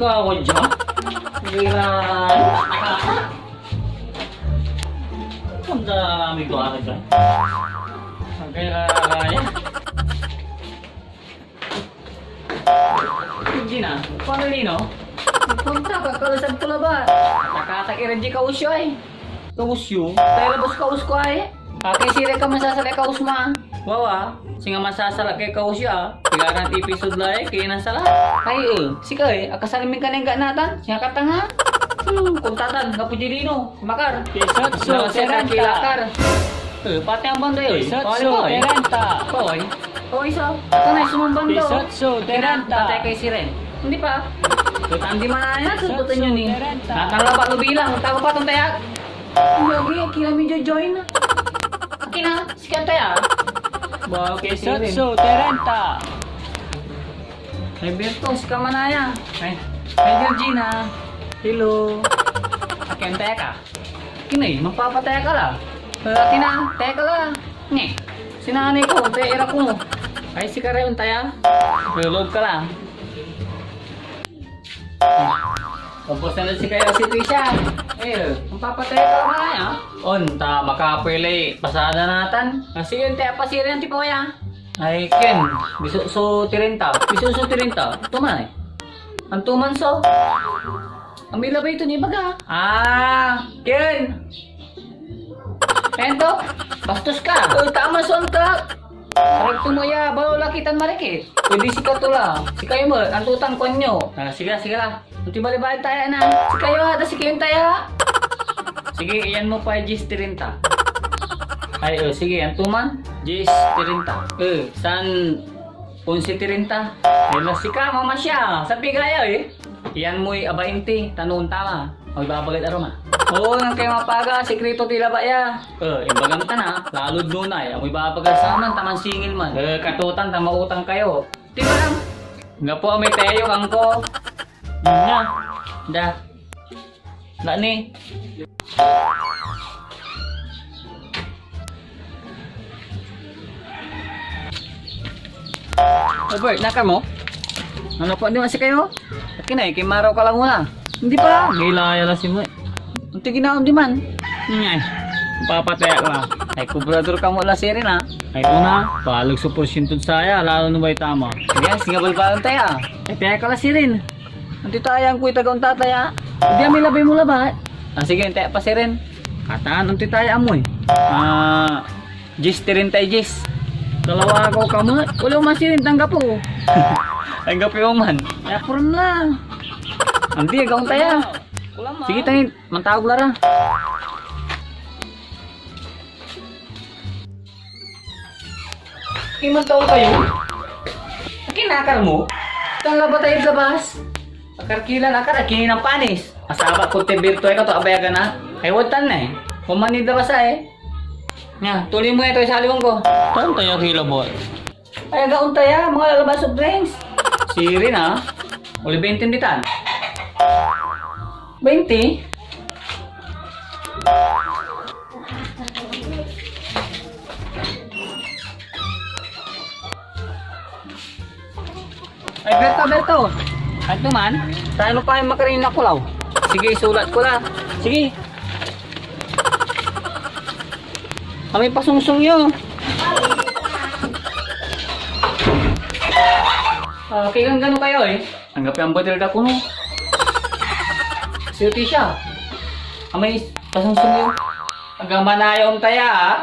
ako dyan. Biran. Ang dami ko ako dyan. Ang kaya. Hindi na. Paano nino? Punta ka, kalasag ko ba? Nakakakiran di kausyo ay. Kausyo? Tayo labos kaus ko ay. Kakay sila ka masasalay kaus ma. Wawa. Singa masasala kay kausyo ah. Tigaran episode lang kaya nasala. Ay sika eh, akasalimin ka na yung ganatan. Siya katang ha. Kuntatan, kapujilino, makar. Pisotso, Kilakar. Pati ang banda yun. Pisotso, terenta. Koy. O isa, ito na sumambang do. Pisotso, terenta. Patay kay siren. Hindi pa. Tutang di manaya, tututin yun eh. terenta. Natang labat lo bilang, tago pa itong tayak. Yogi, kila medyo join na. Akina, sikan tayak. Bawa kay sirin. Pisotso, terenta. May Berto, sika manaya. Ay. May Georgina. Hello. Akin tayak ka. Kinay, magpapataya ka lang. Akina, tayak ka lang. Nye, sinanay ko, tayo ira ko. Ay, si Karayon taya. Tulog ka lang. Tapos na si Kayo si Trisha. Magpapataya ka lang ay ha. Onta, makapili. Pasada natan. Kasi yun, tayo pa siya rin tipo ya. Ay, Ken. Biso so tirinta. Biso so tirinta. Tuman ay. Ang tuman so. Ang mila ba ito ni Baga? Ken. Ento, bastos ka. Tama son ka. Rekto mo ya, balo lakitan marikit. Pwede si Katula. Si kayo mo, ang tutang konyo. Sige lah. Unti balibayan tayo na. Si kayo ha, si kayo tayo. Sige, iyan mo pa Gis tirinta. Ay, sige, ang tuman. Gis tirinta. San Ponsi tirinta. Ay, nasika, mama siya. Sabi kaya Iyan mo'y abainti. Tanong tama. Magbabagat aroma. Oo, nang kayo mapaga, sekreto tila ba ya? Imbagang ta na, lalod nunay, amoy babagal sa man, taman singil man. Katutan, tamautang kayo. Di ba lang? Nga po, may tayo kang ko. Nga. Da. Na ni. Albert, naka mo? Ano po, di ba si kayo? At kinay, kay Maraw ka lang muna. Hindi pa. Gilaya la si mo. Ang tiginaon di man. Ngay. Papataya ka. Ay, kubrador ka mo la sirin ha. Ay una, palag sa porsyento saya, lalo na ba'y tama. Yes, nga balbalan tayo. Ay, kaya ka la sirin. Ang titayang kuy tagaw tataya. Hindi kami labay mo labat. Sige, tayo pa sirin. Kataan ang titaya mo Gis tirin tayo, Gis. Dalawa ako kamot. Wala mo sirin, tanggap ko. Tanggap yung man. Ay, puron na. Hindi, gawin tayo. Sige tayo, mantawag lara. Imantawag kayo? Kinakar mo? Tala ba tayo labas? Akarkilan akar, kini ng panis. Asaba ko te birtuay ka to, abayagan na. Ay, watan na Kumanid na basa Nga, tuloy mo ito sa aliwang ko. Saan tayo kilabot? Ay, gawin tayo, mga lalabas of drinks. Sirin ha? Uli 20 bitan. 20? Ay, Berto. Ano man? Tayo pa yung makarin na kulaw. Sige, sulat ko na. Sige. Kami pasungsong yun. Okay, kung gano'n kayo Anggap yung botel da kuno. Silti siya. Amay, pasungsong yun. Agama na yung taya ha.